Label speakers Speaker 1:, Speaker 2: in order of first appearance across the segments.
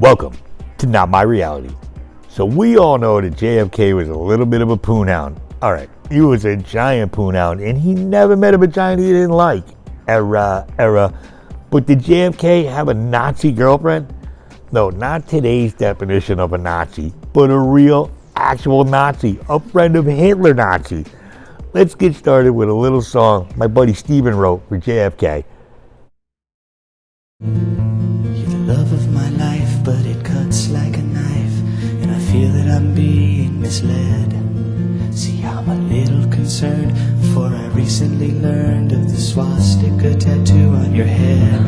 Speaker 1: Welcome to Not My Reality. So we all know that JFK was a little bit of a poonhound. Alright, he was a giant poonhound and he never met a vagina he didn't like. Era. But did JFK have a Nazi girlfriend? No, not today's definition of a Nazi, but a real, actual Nazi, a friend of Hitler Nazi. Let's get started with a little song my buddy Steven wrote for JFK.
Speaker 2: You're the love of my life, but it cuts like a knife, and I feel that I'm being misled. See, I'm a little concerned, for I recently learned of the swastika tattoo on your head.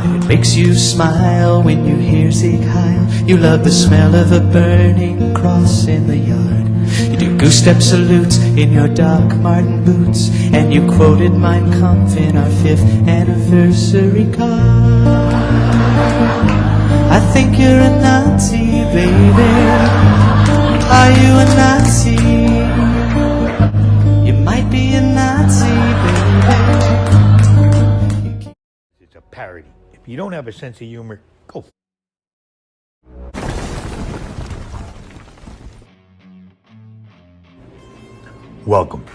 Speaker 2: And it makes you smile when you hear Sieg Heil. You love the smell of a burning cross in the yard. You do goose-step salutes in your Doc Marten boots, and you quoted Mein Kampf in our 5th anniversary card. I think you're a Nazi, baby. Are you a Nazi? You might be a Nazi, baby.
Speaker 1: It's a parody. If you don't have a sense of humor, go. Welcome.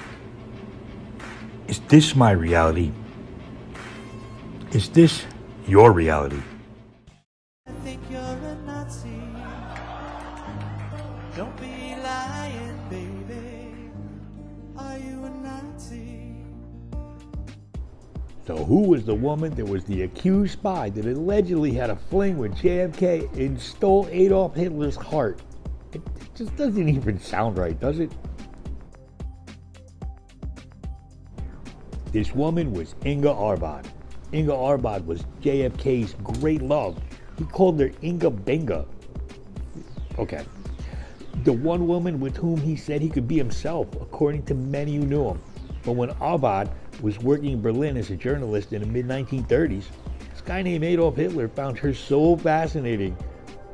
Speaker 1: Is this my reality? Is this your reality?
Speaker 2: I think you're a Nazi. Don't be lying, baby. Are you a Nazi?
Speaker 1: So who was the woman that was the accused spy that allegedly had a fling with JFK and stole Adolf Hitler's heart? It just doesn't even sound right, does it? This woman was Inga Arvad. Inga Arvad was JFK's great love. He called her Inga Binga. Okay. The one woman with whom he said he could be himself, according to many who knew him. But when Arvad was working in Berlin as a journalist in the mid-1930s, this guy named Adolf Hitler found her so fascinating.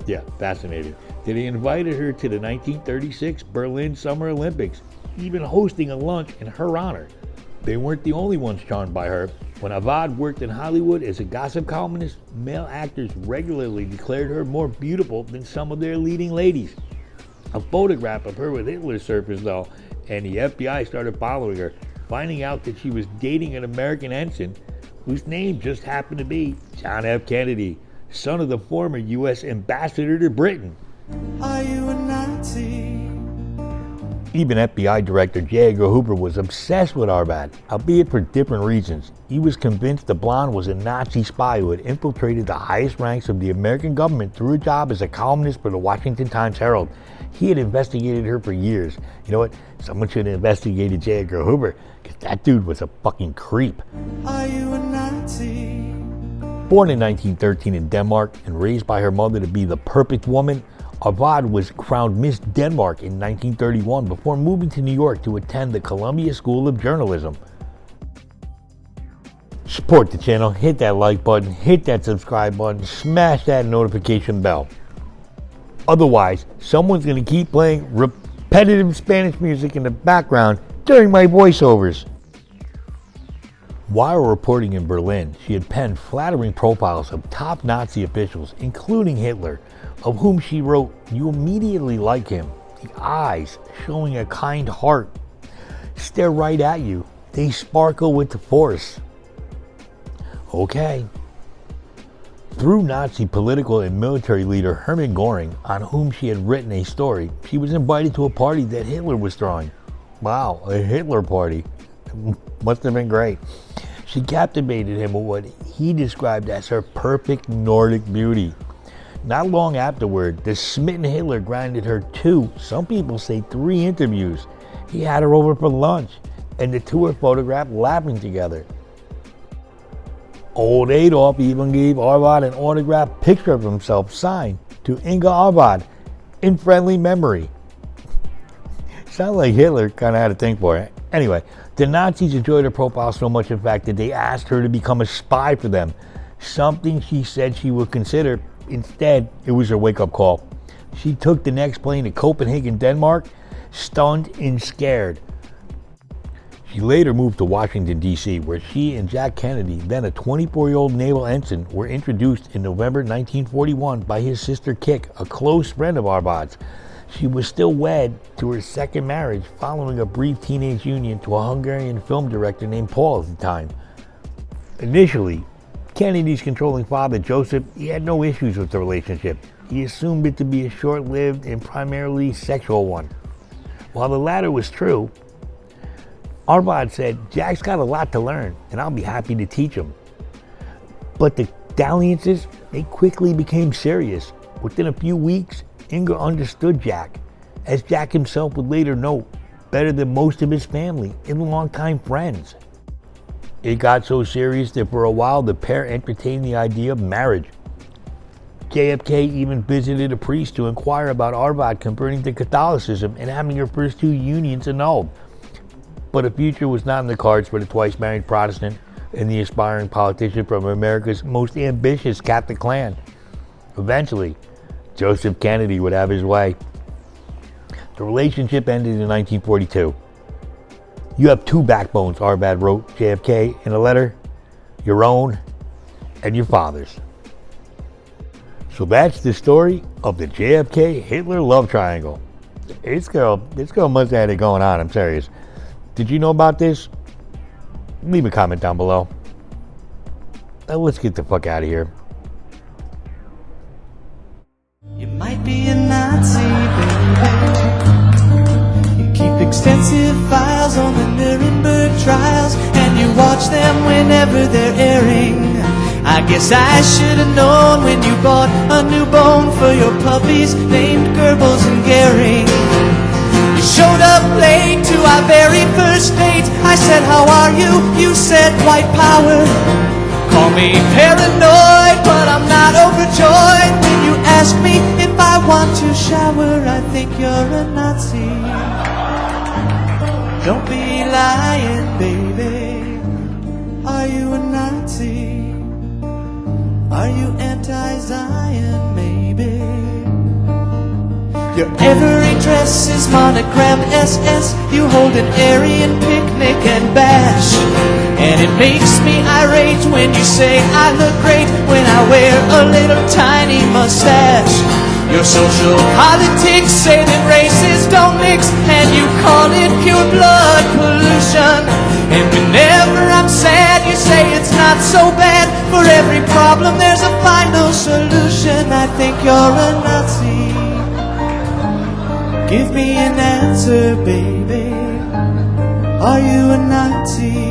Speaker 1: Yeah, fascinating. That he invited her to the 1936 Berlin Summer Olympics, even hosting a lunch in her honor. They weren't the only ones charmed by her. When Arvad worked in Hollywood as a gossip columnist, male actors regularly declared her more beautiful than some of their leading ladies. A photograph of her with Hitler surfaced though, and the FBI started following her, finding out that she was dating an American ensign whose name just happened to be John F. Kennedy, son of the former U.S. ambassador to Britain.
Speaker 2: Are you a Nazi?
Speaker 1: Even FBI Director J. Edgar Hoover was obsessed with Arvad, albeit for different reasons. He was convinced the blonde was a Nazi spy who had infiltrated the highest ranks of the American government through a job as a columnist for the Washington Times-Herald. He had investigated her for years. You know what? Someone should have investigated J. Edgar Hoover, because that dude was a fucking creep.
Speaker 2: Are you a Nazi?
Speaker 1: Born in 1913 in Denmark and raised by her mother to be the perfect woman, Arvad was crowned Miss Denmark in 1931 before moving to New York to attend the Columbia School of Journalism. Support the channel, hit that like button, hit that subscribe button, smash that notification bell. Otherwise, someone's going to keep playing repetitive Spanish music in the background during my voiceovers. While reporting in Berlin, she had penned flattering profiles of top Nazi officials, including Hitler, of whom she wrote, "You immediately like him. The eyes, showing a kind heart, stare right at you. They sparkle with the force." Okay. Through Nazi political and military leader Hermann Göring, on whom she had written a story, she was invited to a party that Hitler was throwing. Wow, a Hitler party. Must have been great. She captivated him with what he described as her perfect Nordic beauty. Not long afterward, the smitten Hitler granted her 2, some people say 3 interviews. He had her over for lunch, and the 2 were photographed laughing together. Old Adolf even gave Arvad an autographed picture of himself signed to Inga Arvad in friendly memory. Sounds like Hitler kind of had a thing for it. Anyway, the Nazis enjoyed her profile so much, in fact, that they asked her to become a spy for them, something she said she would consider. Instead, it was her wake-up call. She took the next plane to Copenhagen, Denmark, stunned and scared. She later moved to Washington, D.C., where she and Jack Kennedy, then a 24-year-old naval ensign, were introduced in November 1941 by his sister Kik, a close friend of Arvad's. She was still wed to her second marriage following a brief teenage union to a Hungarian film director named Paul at the time. Initially, Kennedy's controlling father, Joseph, he had no issues with the relationship. He assumed it to be a short-lived and primarily sexual one. While the latter was true, Arvad said, "Jack's got a lot to learn, and I'll be happy to teach him." But the dalliances, they quickly became serious. Within a few weeks, Inga understood Jack, as Jack himself would later note, better than most of his family and longtime friends. It got so serious that for a while the pair entertained the idea of marriage. JFK even visited a priest to inquire about Arvad converting to Catholicism and having her first two unions annulled. But a future was not in the cards for the twice-married Protestant and the aspiring politician from America's most ambitious Catholic clan. Eventually, Joseph Kennedy would have his way. The relationship ended in 1942. "You have two backbones," Arvad wrote JFK in a letter, "your own and your father's." So that's the story of the JFK Hitler love triangle. This girl must have had it going on, I'm serious. Did you know about this? Leave a comment down below. Now let's get the fuck out of here.
Speaker 2: You might be a Nazi, baby. You keep extensive files on the Nuremberg trials, and you watch them whenever they're airing. I guess I should have known when you bought a new bone for your puppies named Goebbels and Goering. You showed up late to our very first date. I said, "How are you?" You said, "White power." Call me paranoid, but I'm not overjoyed when you ask me if I want to shower. I think you're a Nazi. Don't be lying, baby. Are you a Nazi? Are you anti-Zion, maybe? Your every dress is monogram SS. You hold an Aryan picnic and bash. And it makes me irate when you say I look great when I wear a little tiny mustache. Your social politics say that races don't mix, and you call it pure blood pollution. And whenever I'm sad, you say it's not so bad. For every problem there's a final solution. I think you're a Nazi. Give me an answer, baby. Are you a Nazi?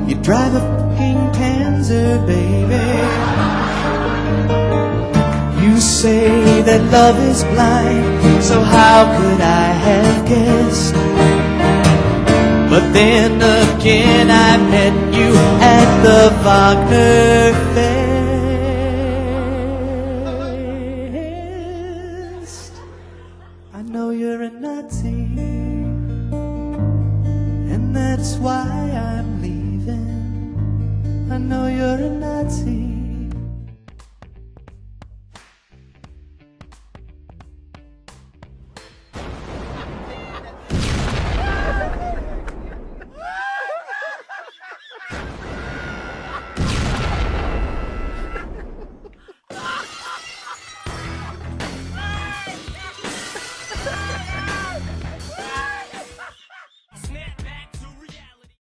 Speaker 2: You drive a fucking Panzer, baby. You say that love is blind, so how could I have guessed? But then again I met you at the Wagner Fest.